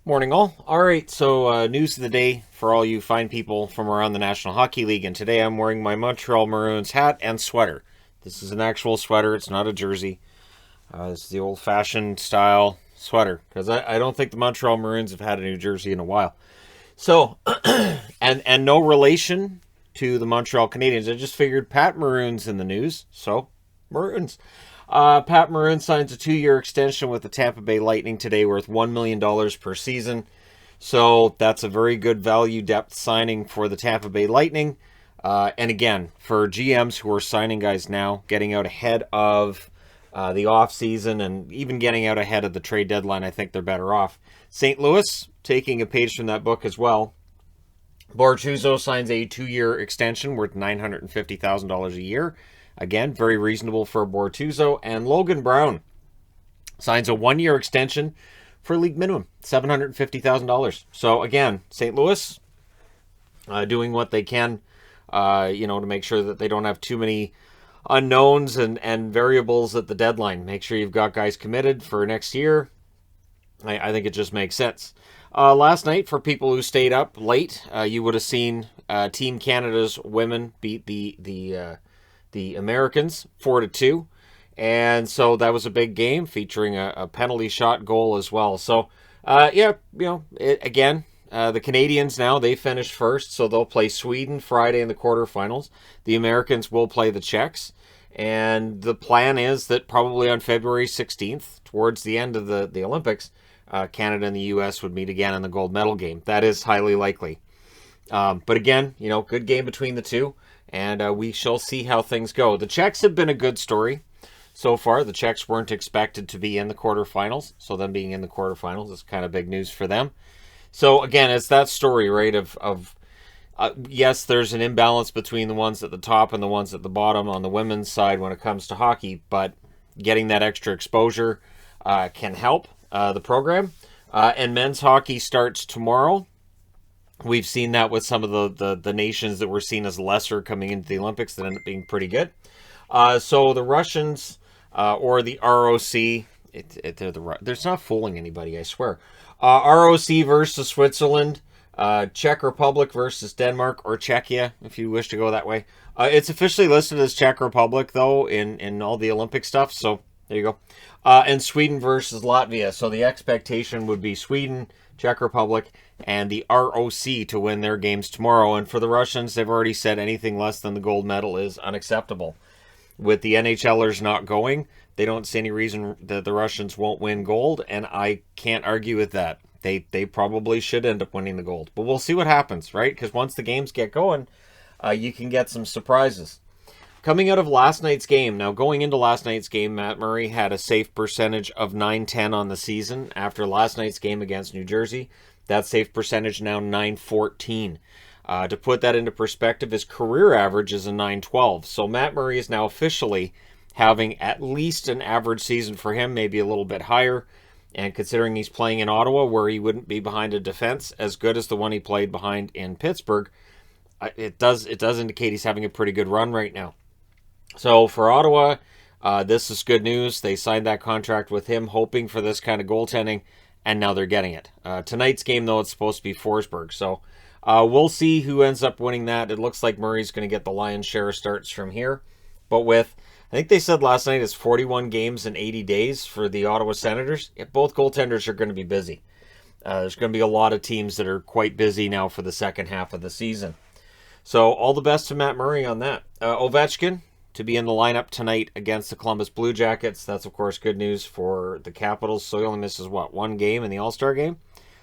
Morning, all. All right, so news of the day for all you fine people from around the National Hockey League, and today I'm wearing my Montreal Maroons hat and sweater. This is an actual sweater, it's not a jersey. This is the old-fashioned style sweater, because I don't think the Montreal Maroons have had a new jersey in a while. So, and no relation to the Montreal Canadiens. I just figured Pat Maroon's in the news, so Maroons. Pat Maroon signs a 2-year extension with the Tampa Bay Lightning today worth $1 million per season. So that's a very good value depth signing for the Tampa Bay Lightning. And again, for GMs who are signing guys now, getting out ahead of the offseason and even getting out ahead of the trade deadline, I think they're better off. St. Louis, taking a page from that book as well. Bortuzzo signs a 2-year extension worth $950,000 a year. Again, very reasonable for Bortuzzo. And Logan Brown signs a 1-year extension for league minimum, $750,000. So again, St. Louis doing what they can, to make sure that they don't have too many unknowns and variables at the deadline. Make sure you've got guys committed for next year. I think it just makes sense. Last night, for people who stayed up late, you would have seen Team Canada's women beat the Americans 4-2, and so that was a big game featuring a penalty shot goal as well. So, the Canadians now, they finished first, so they'll play Sweden Friday in the quarterfinals. The Americans will play the Czechs, and the plan is that probably on February 16th, towards the end of the Olympics, Canada and the U.S. would meet again in the gold medal game. That is highly likely. But again, good game between the two. And we shall see how things go. The Czechs have been a good story so far. The Czechs weren't expected to be in the quarterfinals, so them being in the quarterfinals is kind of big news for them. So again, it's that story, right, of yes, there's an imbalance between the ones at the top and the ones at the bottom on the women's side when it comes to hockey, but getting that extra exposure can help the program. And men's hockey starts tomorrow. We've seen that with some of the nations that were seen as lesser coming into the Olympics that end up being pretty good. So the Russians, or the ROC, there's not fooling anybody, I swear. ROC versus Switzerland, Czech Republic versus Denmark, or Czechia, if you wish to go that way. It's officially listed as Czech Republic, though, in all the Olympic stuff, so there you go. And Sweden versus Latvia. So the expectation would be Sweden, Czech Republic, and the ROC to win their games tomorrow. And for the Russians, they've already said anything less than the gold medal is unacceptable. With the NHLers not going, they don't see any reason that the Russians won't win gold, and I can't argue with that. They probably should end up winning the gold. But we'll see what happens, right? Because once the games get going, you can get some surprises. Coming out of last night's game, now going into last night's game, Matt Murray had a safe percentage of .910 on the season. After last night's game against New Jersey, that safe percentage now .914. To put that into perspective, his career average is a .912. So Matt Murray is now officially having at least an average season for him, maybe a little bit higher. And considering he's playing in Ottawa, where he wouldn't be behind a defense as good as the one he played behind in Pittsburgh, it does indicate he's having a pretty good run right now. So for Ottawa, this is good news. They signed that contract with him, hoping for this kind of goaltending, and now they're getting it. Tonight's game, though, it's supposed to be Forsberg. So we'll see who ends up winning that. It looks like Murray's going to get the lion's share of starts from here. But with, I think they said last night, it's 41 games in 80 days for the Ottawa Senators. Yeah, both goaltenders are going to be busy. There's going to be a lot of teams that are quite busy now for the second half of the season. So all the best to Matt Murray on that. Ovechkin to be in the lineup tonight against the Columbus Blue Jackets. That's, of course, good news for the Capitals. So he only misses, one game in the All-Star game?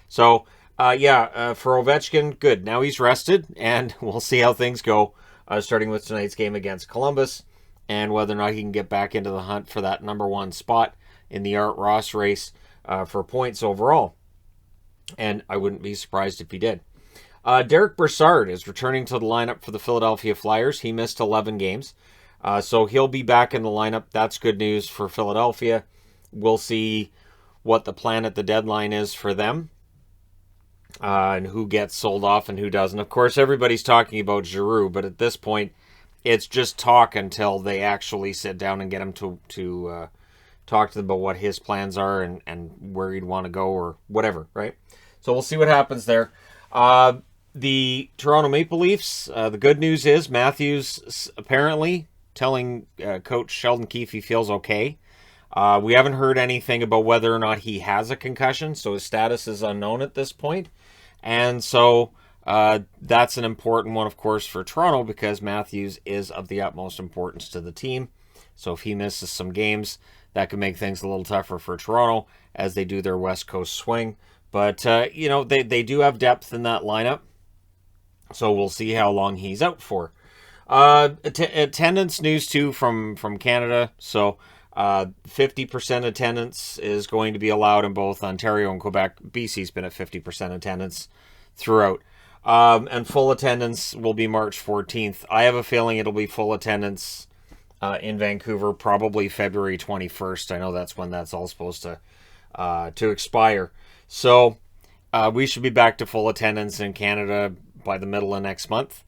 So, for Ovechkin, good. Now he's rested, and we'll see how things go, starting with tonight's game against Columbus, and whether or not he can get back into the hunt for that number one spot in the Art Ross race for points overall. And I wouldn't be surprised if he did. Derek Brassard is returning to the lineup for the Philadelphia Flyers. He missed 11 games. So he'll be back in the lineup. That's good news for Philadelphia. We'll see what the plan at the deadline is for them. And who gets sold off and who doesn't. Of course, everybody's talking about Giroux, but at this point, it's just talk until they actually sit down and get him to talk to them about what his plans are and where he'd want to go or whatever, right? So we'll see what happens there. The Toronto Maple Leafs, the good news is Matthews apparently telling Coach Sheldon Keefe he feels okay. We haven't heard anything about whether or not he has a concussion, so his status is unknown at this point. And so that's an important one, of course, for Toronto because Matthews is of the utmost importance to the team. So if he misses some games, that could make things a little tougher for Toronto as they do their West Coast swing. But, they do have depth in that lineup. So we'll see how long he's out for. Attendance news, too, from Canada. So 50% attendance is going to be allowed in both Ontario and Quebec. BC's been at 50% attendance throughout. And full attendance will be March 14th. I have a feeling it'll be full attendance in Vancouver, probably February 21st. I know that's when that's all supposed to expire. So we should be back to full attendance in Canada by the middle of next month.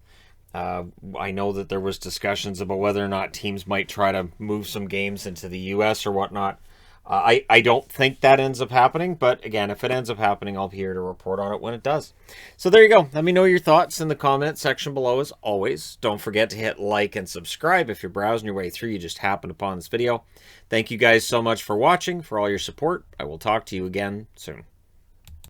I know that there was discussions about whether or not teams might try to move some games into the U.S. or whatnot. I don't think that ends up happening, but again, if it ends up happening, I'll be here to report on it when it does. So there you go. Let me know your thoughts in the comment section below as always. Don't forget to hit like and subscribe if you're browsing your way through. You just happened upon this video. Thank you guys so much for watching, for all your support. I will talk to you again soon.